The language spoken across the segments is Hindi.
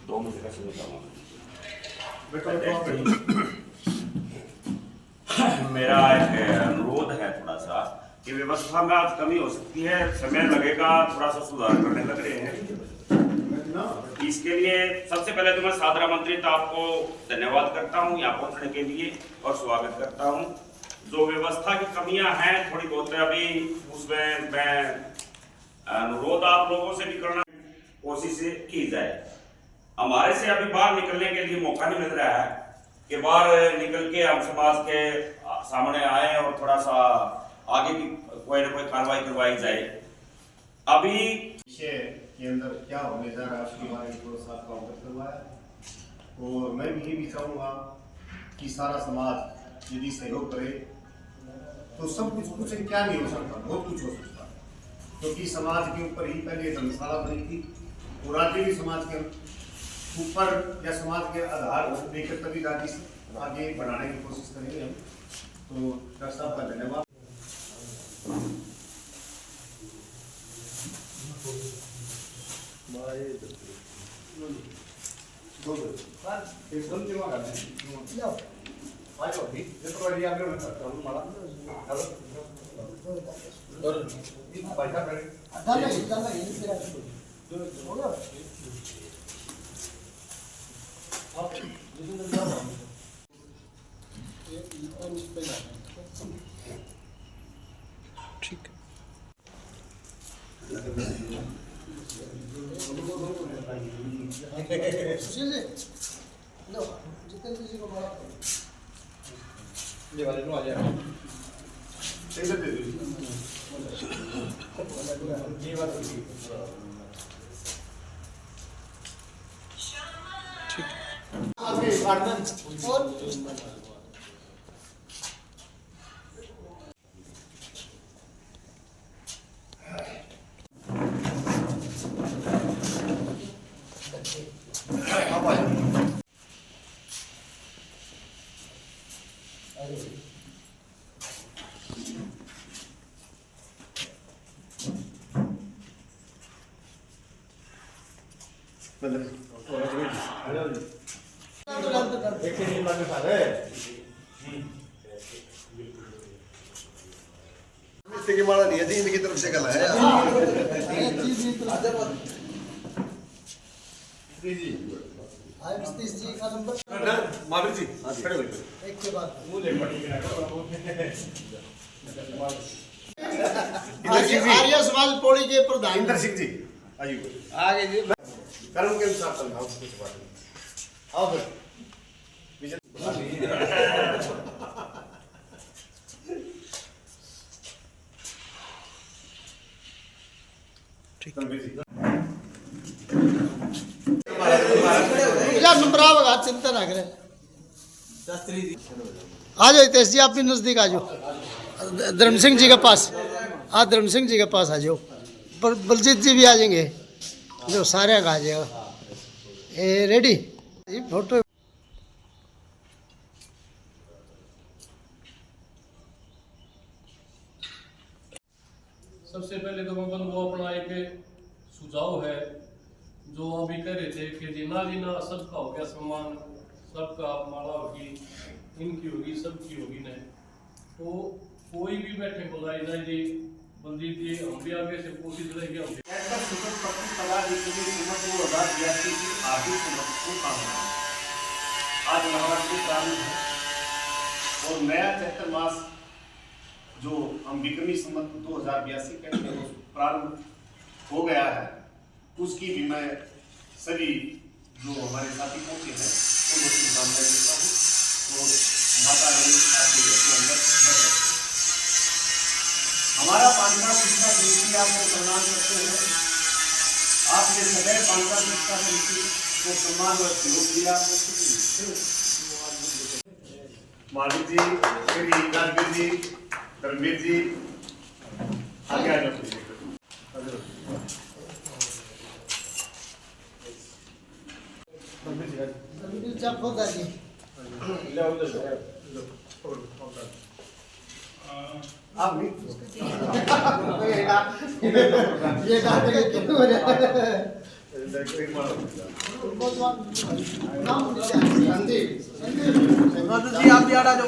2 मिनट का समय मेरा एक अनुरोध है थोड़ा सा कि व्यवस्था में आज कमी हो सकती है, समय लगेगा, थोड़ा सा सुधार करने लग रहे हैं। इसके लिए सबसे पहले तो मैं सादर आमंत्रित आपको धन्यवाद करता हूं यहाँ पहुंचने के लिए और स्वागत करता हूं। जो व्यवस्था की कमियां हैं थोड़ी बहुत अभी उसमें मैं अनुरोध आप लोगों से भी करना कोशिश की जाए। हमारे से अभी बाहर निकलने के लिए मौका नहीं मिल रहा है कि बाहर निकल के हम समाज के सामने आए और थोड़ा सा आगे की कोई ना कोई कार्रवाई करवाई जाए। अभी विषय के अंदर क्या होने जा रहा है उसके बारे में थोड़ा सा आपका अवगत करवाया और मैं भी ये भी चाहूँगा कि सारा समाज यदि सहयोग करे तो सब कुछ क्या नहीं हो सकता, बहुत कुछ हो सकता है, क्योंकि समाज के ऊपर ही पहले धर्मशाला बनी थी और आगे भी समाज के ऊपर या समाज के आधार देकर तभी राज्य आगे बढ़ाने की कोशिश करेंगे हम। तो डॉक्टर साहब का धन्यवाद। ठीक जितेंद्र जी को बड़ा ये वाले नो आ जाए इधर दे दीजिए ये बात ठीक आगे गार्डन और की माला नहीं है जी, इनकी तरफ से गला है। जी का नंबर महावीर जी खड़े हुए एक के बाद आर्य समाज पौड़ी के प्रधान इंद्र सिंह जी आइए आगे जी कर्म के अनुसार चलना कुछ बात नहीं। आओ फिर ठीक रणवीर जी नंबर आवेगा, चिंता ना करें। आ जाओ हितेश जी, आप भी नजदीक आ जाओ धर्म सिंह जी के पास। हाँ धर्म सिंह जी के पास आ जाओ, बलजीत जी भी आ जाएंगे, जो सारे का आ जाएगा। ए रेडी फोटो सबसे पहले तो बबन वो अपना एक सुझाव है जो अभी कह रहे थे कि जिना जिना सबका हो गया सम्मान, सबका माला होगी, इनकी होगी, सबकी होगी नहीं, तो कोई भी बैठे बुलाई जाए जी बलजीत जी हम भी आगे से कोशिश रहेगी। हम आज नवरात्रि प्रारंभ है और नया चैत्र मास जो हम विक्रमी संवत 2082 कहते हैं वो प्रारंभ हो गया है। उसकी भी मैं सभी जो हमारे साथी पहुंचे हैं उनको शुभकामनाएं देता हूँ और माता रानी आपके अंदर बैठे। हमारा पांचवा शिक्षा समिति आपको प्रदान करते हैं। आपने सदैव पांचवा शिक्षा समिति को सम्मान और सहयोग दिया। महावीर जी, राजवीर जी, धर्मवीर जी आगे आ जाओ। आप नहीं ये जी आप भी आ जाओ।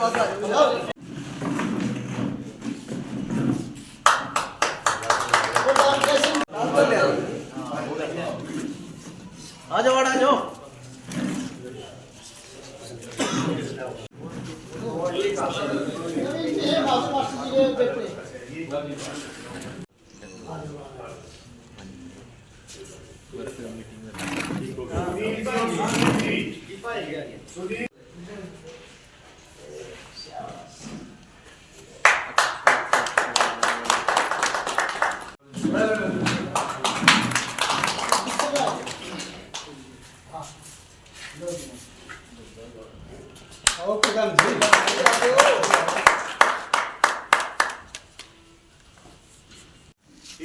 आ जाओ आ जाओ।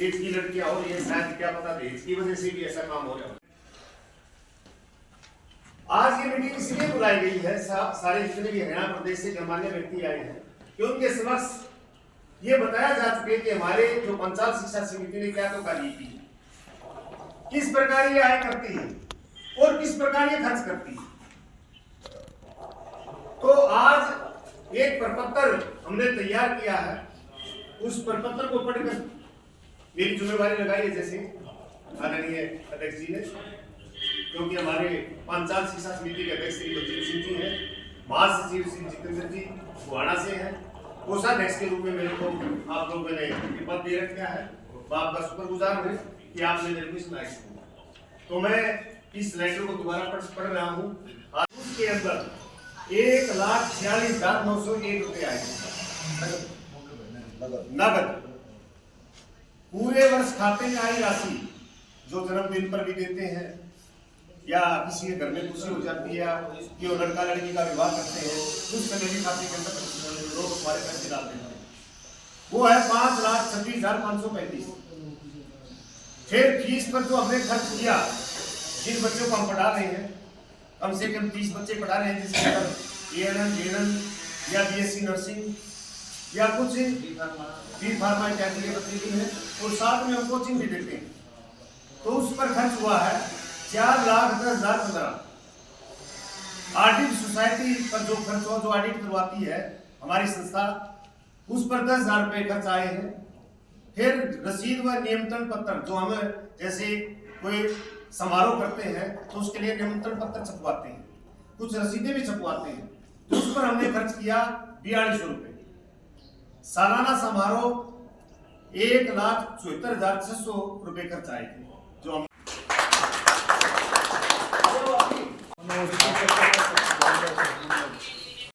एक की लड़कियां और ये शायद क्या पता थे इसकी वजह से भी ऐसा काम हो रहा है। आज ये मीटिंग इसलिए बुलाई गई है, सारे जितने भी हरियाणा प्रदेश से गणमान्य व्यक्ति आए हैं कि उनके समक्ष ये बताया जा चुके कि हमारे जो पंचायत शिक्षा समिति ने क्या तो कार्य की, किस प्रकार ये आय करती है और किस प्रकार ये खर्च करती है। तो आज एक प्रपत्र हमने तैयार किया है, उस प्रपत्र को पढ़कर मेरी जिम्मेवारी लगाई है जैसे आदरणीय अध्यक्ष जी ने, क्योंकि हमारे पंचायत शिक्षा समिति के अध्यक्ष श्री बलजीत सिंह जी हैं, महासचिव श्री जितेंद्र जी बुहाना से हैं, कोषाध्यक्ष के रूप में मेरे को आप लोगों ने पद दे रखा है। मैं आपका शुक्रगुजार हूँ कि आपने मेरे को इस लायक किया। तो मैं इस लेटर को दोबारा पढ़ रहा हूँ। उसके अंदर 1,46,901 रुपये आए नगद। पूरे वर्ष खाते में आई राशि जो जन्मदिन पर भी देते हैं या किसी के घर में खुशी हो जाती है या कि वो लड़का लड़की का विवाह करते हैं, उस समय भी खाते के अंदर लोग हमारे पैसे डालते हैं, वो है 5,26,535। फिर फीस पर जो हमने खर्च किया, जिन बच्चों को हम पढ़ा रहे हैं, कम से कम 30 बच्चे पढ़ा रहे हैं, जिसके अंदर ANM, JNM या BSc नर्सिंग या कुछ बी फार्मा इत्यादि के बच्चे भी हैं, और साथ में हम कोचिंग भी देते हैं। तो उस पर खर्च हुआ है 4,10,15। ऑडिट सोसाइटी पर जो खर्च हुआ, जो ऑडिट करवाती है हमारी संस्था, उस पर 10,000 रुपये खर्च आए हैं। फिर रसीद व निमंत्रण पत्र, जो हम जैसे कोई समारोह करते हैं तो उसके लिए निमंत्रण पत्र छपवाते हैं, कुछ रसीदें भी छपवाते हैं, तो उस पर हमने खर्च किया 4200 रुपये। सालाना समारोह 1,74,600 रुपये खर्च आए थे, जो हम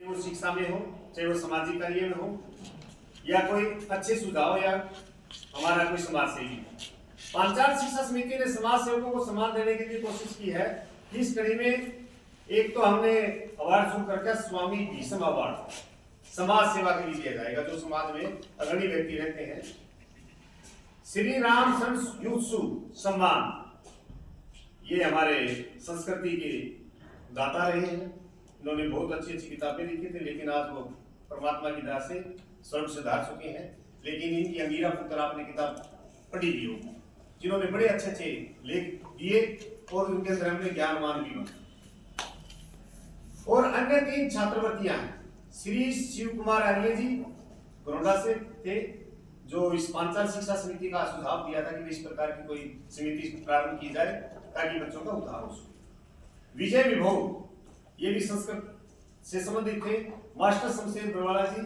वो शिक्षा में हो, चाहे वो सामाजिक कार्य में हो, या कोई अच्छे सुझाव या हमारा कोई समाज सेवी। पंचायत शिक्षा समिति ने समाज सेवकों को सम्मान देने की भी कोशिश की है। इस कड़ी में एक तो हमने अवार्ड शुरू करके स्वामी भीष्म अवार्ड समाज सेवा के लिए दिया जाएगा, जो समाज में अग्रणी व्यक्ति रहते हैं। श्री राम संत यूत्सु सम्मान, ये हमारे संस्कृति के दाता रहे हैं। इन्होंने बहुत अच्छी अच्छी किताबें लिखी थी, लेकिन आज वो परमात्मा की दया से स्वर्ग से धार चुके हैं। लेकिन इनकी अंगीरा पुत्र आपने किताब पढ़ी भी होगी, जिन्होंने बड़े अच्छे अच्छे लेख दिए और उनके अंदर हमने ज्ञानवान भी बने। और अन्य 3 छात्रवृत्तियां हैं। श्री शिव कुमार आर्य जी बरोडा से थे, जो इस पंचायत शिक्षा समिति का सुझाव दिया था कि इस प्रकार की कोई समिति प्रारंभ की जाए ताकि बच्चों का उद्धार हो सके। विजय विभोग, ये भी संस्कृत से संबंधित थे। मास्टर शमशेर बरवाला जी,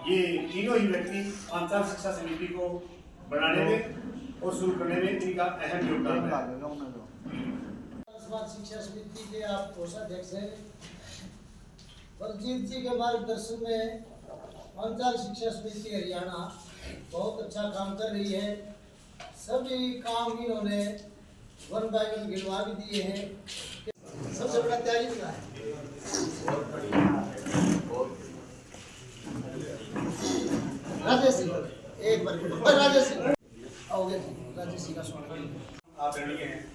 ये तीनों ही व्यक्ति पंचायत शिक्षा समिति को बनाने में और शुरू करने में इनका अहम योगदान है। समाज शिक्षा समिति के आप कोषाध्यक्ष हैं। बलजीत जी के मार्गदर्शन में पंचायत शिक्षा समिति हरियाणा बहुत अच्छा काम कर रही है। सभी काम इन्होंने 1 बाय 1 गिनवा भी दिए हैं। सबसे बड़ा त्यागी क्या है? राजेश सिंह, एक बार राजेश सिंह आओगे। राजेश सिंह का स्वागत। आदरणीय हैं,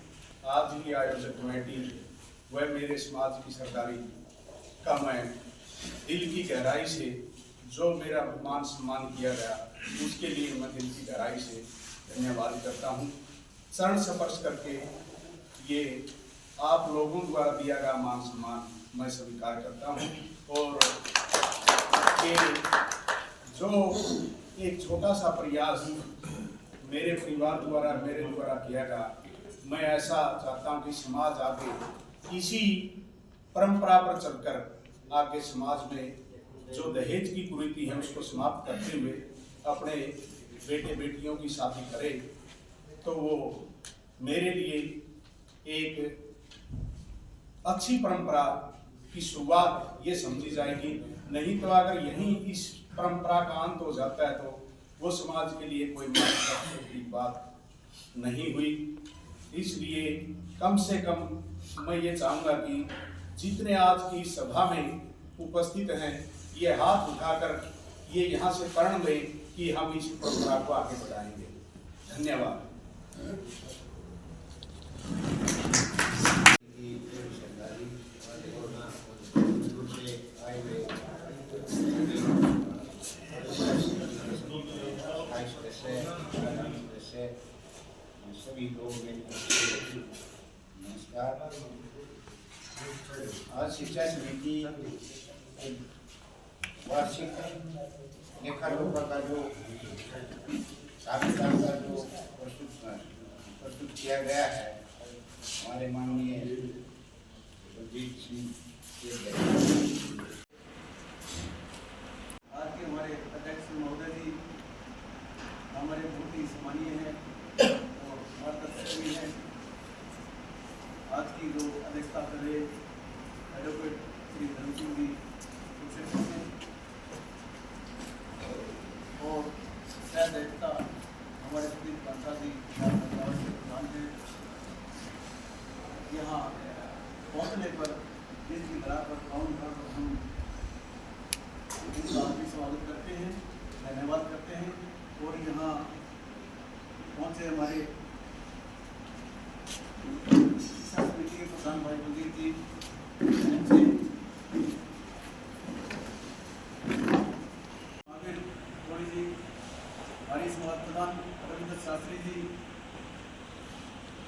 आप जी की आयोजक कमेटी व मेरे समाज की सरकारी का मैं दिल की गहराई से जो मेरा मान सम्मान किया गया, उसके लिए मैं दिल की गहराई से धन्यवाद करता हूँ। चरण स्पर्श करके ये आप लोगों द्वारा दिया गया मान सम्मान मैं स्वीकार करता हूँ। और ये जो एक छोटा सा प्रयास मेरे परिवार द्वारा मेरे द्वारा किया गया, मैं ऐसा चाहता हूँ कि समाज आगे इसी परंपरा पर चलकर आगे समाज में जो दहेज की कुरीति है उसको समाप्त करते हुए अपने बेटे बेटियों की शादी करे, तो वो मेरे लिए एक अच्छी परंपरा की शुरुआत ये समझी जाएगी। नहीं तो अगर यहीं इस परंपरा का अंत हो जाता है तो वो समाज के लिए कोई मानने की बात नहीं हुई। इसलिए कम से कम मैं ये चाहूँगा कि जितने आज की सभा में उपस्थित हैं ये हाथ उठाकर ये यहाँ से प्रण लें कि हम इस परंपरा को आगे बढ़ाएंगे। धन्यवाद। सभी लोग नमस्कार। आज शिक्षा समिति वार्षिक लेखाजोखा का जो साक्षात्कार का जो प्रस्तुत किया गया है हमारे माननीय बलजीत सिंह आज के हमारे अध्यक्ष महोदय जी हमारे बहुत ही सम्मानीय हैं और मार्गदर्शक भी हैं। आज की जो अध्यक्षता कर रहे एडवोकेट श्री धर्म सिंह जी हैं और शायद अध्यक्षता हमारे सुदीप कांता जी प्रधान हैं। यहाँ पहुँचने पर जिसकी धरा पर काउंट पर हम उनका भी स्वागत करते हैं, धन्यवाद करते हैं। और यहाँ पहुँचे हमारे शिक्षा समिति के प्रधान भाई बलजीत जी, थोड़ी जी, हमारी समाज प्रधान रविंद्र शास्त्री जी,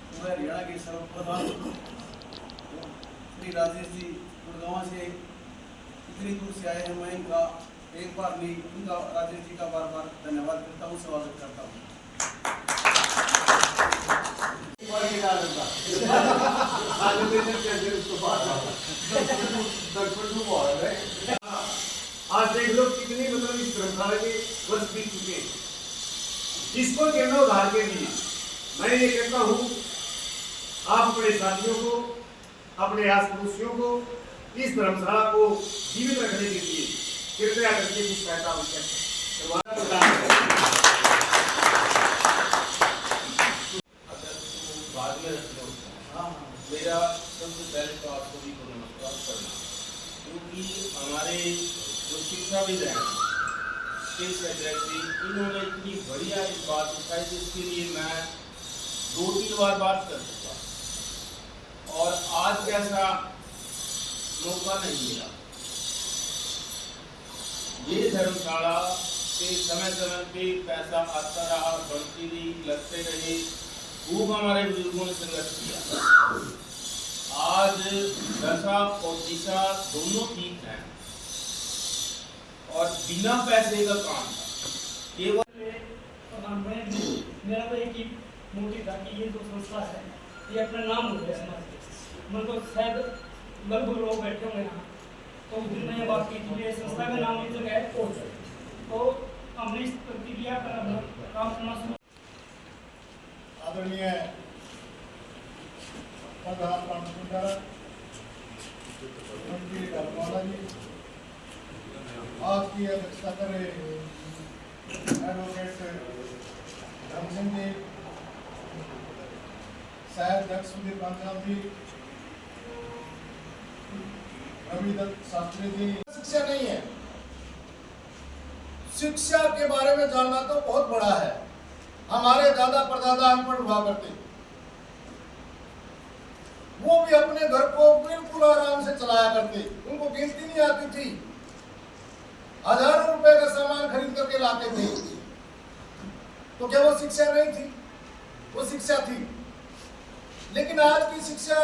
पूरे हरियाणा के सर्व प्रधान श्री राजेश जी गुड़गांव से इतनी दूर से आए हैं। मैं इनका एक बार नहीं उनका राजेश जी का बार बार धन्यवाद करता हूँ, स्वागत करता हूँ। आज देख लो कितनी मतलब इस परंपरा के वर्ष बीत चुके हैं। इसको जीर्णोद्धार के लिए मैं ये कहता हूँ आप अपने साथियों को अपने आस पड़ोसियों को इस धर्मशाला को जीवित रखने के लिए कृपया करके कुछ सहायता आवश्यक है। मेरा सबसे पहले तो आप सभी को नमस्कार करना, क्योंकि हमारे जो शिक्षाविद हैं स्टेट सेक्रेटरी, इन्होंने इतनी बढ़िया इस बात उठाई जिसके लिए मैं 2-3 बार बात कर चुका और आज जैसा मौका नहीं मिला। ये धर्मशाला पे समय समय पे पैसा आता रहा, बढ़ती रही, लगते रहे, खूब हमारे बुजुर्गों ने संघर्ष किया। आज दशा और दिशा दोनों ठीक हैं और बिना पैसे का काम केवल मेरा तो एक ही मोटिव था कि ये जो संस्था है ये अपना नाम हो गया समाज में। मतलब शायद लगभग लोग बैठे होंगे यहाँ, तो उस दिन मैं ये बात की थी कि संस्था का नाम इस जगह है कोच, तो हमने इस प्रक्रिया पर अपना काम करना शुरू। आदरणीय प्रधान काउंसिलर जी, आज की अध्यक्षता कर रहे एडवोकेट धर्म सिंह जी, सह अध्यक्ष सुदीप कांता जी, रविंद्र शास्त्री जी। शिक्षा नहीं है, शिक्षा के बारे में जानना तो बहुत बड़ा है। हमारे दादा परदादा अनपढ़ हुआ करते, वो भी अपने घर को बिल्कुल आराम से चलाया करते, उनको गिनती नहीं आती थी, हजारों रुपए का सामान खरीद करके लाते थे। तो क्या वो शिक्षा नहीं थी? वो शिक्षा थी। लेकिन आज की शिक्षा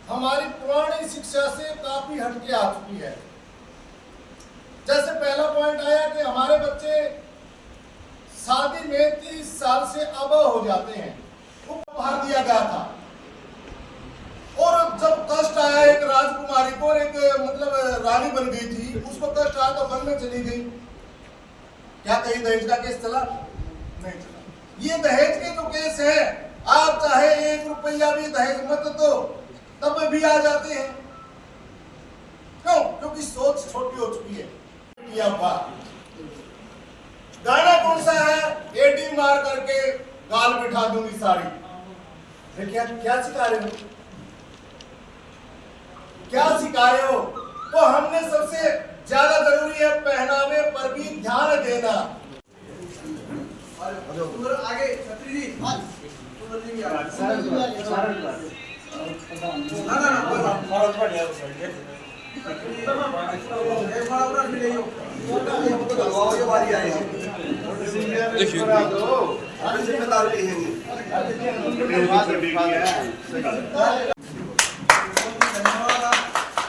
हमारी पुरानी शिक्षा से काफी हटके आ चुकी है। जैसे पहला पॉइंट आया कि हमारे बच्चे शादी में 30 साल से अबव हो जाते हैं, उपहार दिया गया था। और जब कष्ट आया एक राजकुमारी को, एक मतलब रानी बन गई थी, उसको कष्ट आया तो वन में चली गई। क्या कहीं दहेज का केस चला? नहीं चला। ये दहेज के जो केस है, आप चाहे 1 रुपया भी दहेज मत दो तब भी आ जाते हैं। क्यों? क्योंकि सोच छोटी हो चुकी है। गाना कौन सा है? एडी मार करके गाल बिठा दूंगी सारी। क्या सिखा रहे हो? क्या सिखा रहे हो? तो हमने सबसे ज्यादा जरूरी है पहनावे पर भी ध्यान देना। आगे छत्री जी,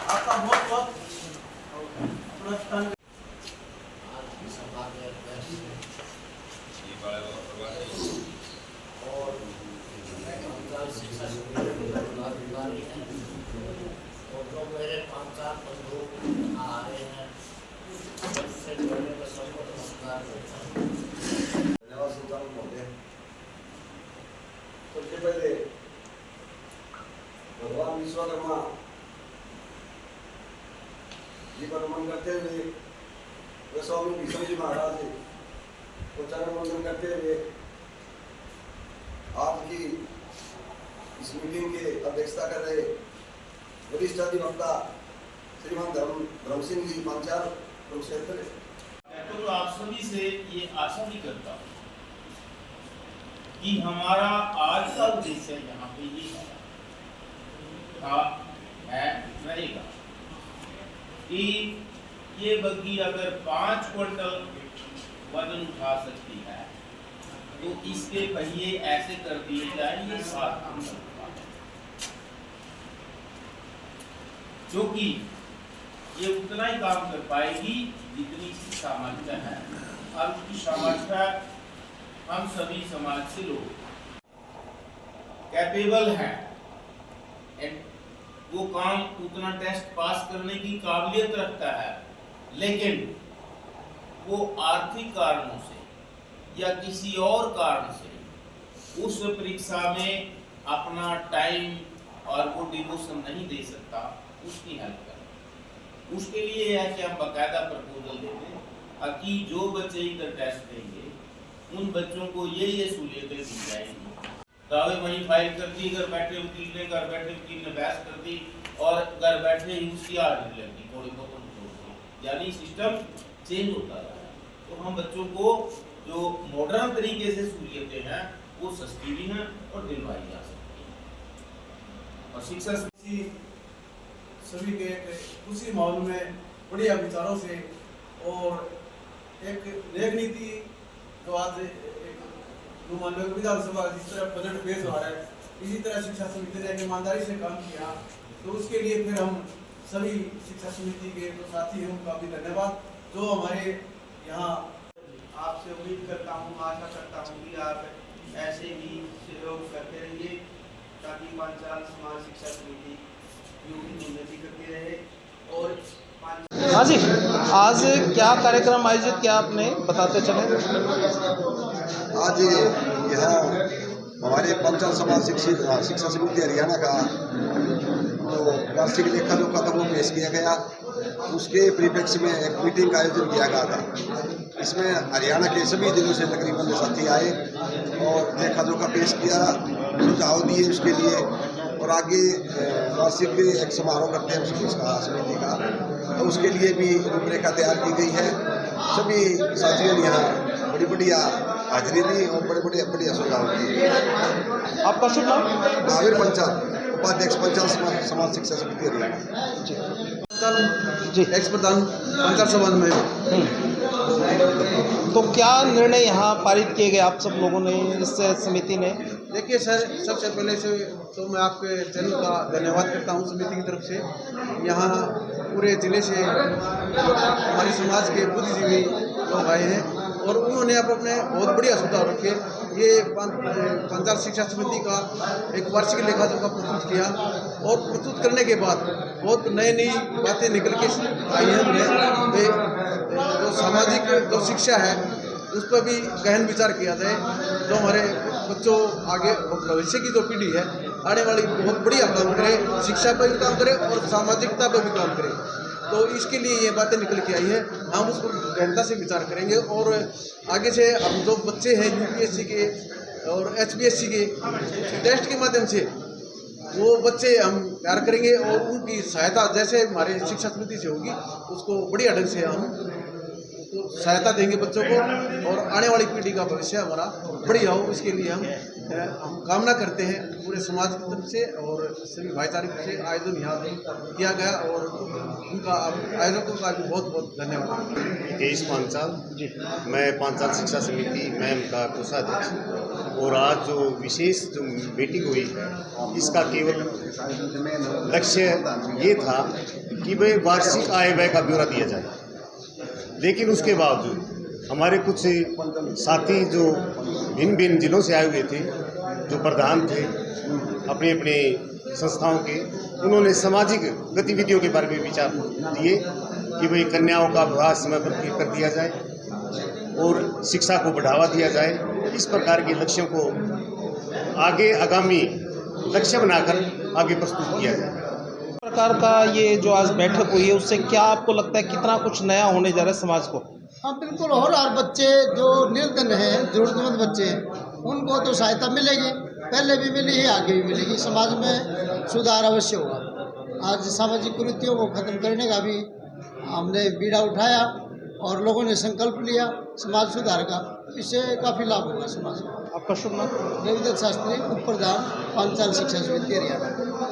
आपका बहुत बहुत और जो मेरे 5-4 बंधु आ रहे हैं, सबसे पहले मैं सबको नमस्कार करता हूँ। धन्यवाद संचालक महोदय। सबसे पहले भगवान विश्वकर्मा जी का नमन करते हुए व स्वामी भीष्म जी महाराज को चरण वंदन करते हुए आज की इस मीटिंग के अध्यक्षता कर रहे वरिष्ठ अधिवक्ता श्रीमान धर्म सिंह जी पांचाल क्षेत्र। तो आप सभी से ये आशा भी करता हूँ कि हमारा आज का उद्देश्य यहाँ पे ये है रहेगा कि ये बग्गी अगर 5 क्विंटल वजन उठा सकती है तो इसके पहिए ऐसे कर दिए जाए ये 7 क्विंटल, क्योंकि ये उतना ही काम कर पाएगी जितनी इसकी सामर्थ्य है। और उसकी सामर्थ्य हम सभी समाज से लोग कैपेबल हैं, वो काम उतना टेस्ट पास करने की काबिलियत रखता है, लेकिन वो आर्थिक कारणों से या किसी और कारण से उस परीक्षा में अपना टाइम और वो डिवोशन नहीं दे सकता, उसकी हेल्प करें। उसके लिए है कि हम बाकायदा प्रपोजल देते हैं कि जो बच्चे इधर टेस्ट देंगे उन बच्चों को ये सहूलियतें दी जाएंगी। दावे वहीं फाइल कर दी, घर बैठे वकील ने बहस कर दी और घर बैठे ही उसकी हाजिरी लगी, थोड़ी बहुत यानी सिस्टम चेंज होता रहा है। तो हम बच्चों को जो मॉडर्न तरीके से सहूलियतें हैं वो सस्ती भी हैं और दिलवाई जा सकती हैं। और शिक्षा सभी के उसी माहौल में बढ़िया विचारों से और एक नेक नीति जो आज विधानसभा जिस तरह बजट पेश हो रहा है, इसी तरह शिक्षा समिति ने ईमानदारी से काम किया, तो उसके लिए फिर हम सभी शिक्षा समिति के जो साथी हैं उनका भी धन्यवाद जो हमारे यहाँ। आपसे उम्मीद करता हूँ, आशा करता हूँ कि आप ऐसे ही सहयोग करते रहिए ताकि पांचाल समाज शिक्षा समिति उन्नति करती रहे। और हाँ जी, आज क्या कार्यक्रम आयोजित किया आपने बताते चले। आज यहाँ हमारे पंचाल समाज शिक्षा समिति हरियाणा का जो वार्षिक लेखा जोखा था वो पेश किया गया। उसके परिप्रेक्ष्य में एक मीटिंग का आयोजन किया गया था। इसमें हरियाणा के सभी जिलों से तकरीबन साथी आए और लेखा जोखा पेश किया, सुझाव दिए उसके लिए। और आगे वार्षिक एक समारोह करते हैं समिति का, तो उसके लिए भी रूपरेखा तैयार की गई है। सभी साथियों ने यहाँ बड़ी बढ़िया हाजिरी दी और बड़े बढ़िया सुझाव दिए। आपका शुभ नाम? महावीर पंचाल, उपाध्यक्ष पंचाल समाज शिक्षा समिति हरियाणा जी, एक्स प्रधान पंचाल समाज में तो क्या निर्णय यहाँ पारित किए गए आप सब लोगों ने, इस समिति ने? देखिए सर, सबसे पहले से तो मैं आपके चैनल का धन्यवाद करता हूँ समिति की तरफ से। यहाँ पूरे ज़िले से हमारे समाज के बुद्धिजीवी लोग आए हैं और उन्होंने अपने बहुत बढ़िया सुझाव रखे। ये पंचायत शिक्षा समिति का एक वार्षिक लेखा जोखा प्रस्तुत किया और प्रस्तुत करने के बाद बहुत नई नई बातें निकल के आई हैं उन्हें। जो सामाजिक जो शिक्षा है उस पर भी गहन विचार किया जाए, जो हमारे बच्चों आगे भविष्य की जो पीढ़ी है आने वाली बहुत बढ़िया काम करे, शिक्षा पर भी काम करे और सामाजिकता पर भी काम करे। तो इसके लिए ये बातें निकल के आई है, हम उस पर गहनता से विचार करेंगे और आगे से हम जो बच्चे हैं यूपीएससी के और एचपीएससी के टेस्ट के माध्यम से वो बच्चे हम तैयार करेंगे और उनकी सहायता जैसे हमारे शिक्षा समिति से होगी उसको बढ़िया ढंग से हम उसको सहायता देंगे बच्चों को और आने वाली पीढ़ी का भविष्य हमारा बढ़िया हो। इसके लिए हम कामना करते हैं पूरे समाज की तरफ से और सभी भाईचारे से आयोजन यहाँ किया गया और उनका आयोजकों का भी बहुत बहुत धन्यवाद। हितेश पांचाल जी, मैं पांचाल शिक्षा समिति मैम का कोषाध्यक्ष। और आज जो विशेष जो मीटिंग हुई इसका केवल लक्ष्य ये था कि भाई वार्षिक आय व्यय का ब्यौरा दिया जाए, लेकिन उसके बावजूद हमारे कुछ साथी जो भिन्न भिन्न जिलों से आए हुए थे, जो प्रधान थे अपने अपने संस्थाओं के, उन्होंने सामाजिक गतिविधियों के बारे में विचार दिए कि भाई कन्याओं का विवाह समय पर कर दिया जाए और शिक्षा को बढ़ावा दिया जाए। इस प्रकार के लक्ष्यों को आगे आगामी लक्ष्य बनाकर आगे प्रस्तुत किया जाए। प्रकार का ये जो आज बैठक हुई है उससे क्या आपको लगता है कितना कुछ नया होने जा रहा है समाज को? हाँ बिल्कुल, और बच्चे जो निर्धन हैं, जरूरतमंद बच्चे हैं, उनको तो सहायता मिलेगी, पहले भी मिली है आगे भी मिलेगी। समाज में सुधार अवश्य होगा। आज सामाजिक कुरीतियों को खत्म करने का भी हमने बीड़ा उठाया और लोगों ने संकल्प लिया समाज सुधार का, इससे काफ़ी लाभ होगा समाज को। आपका शुभ नाम? रविदत्त शास्त्री, उप प्रधान, पांचाल शिक्षा समिति हरियाणा।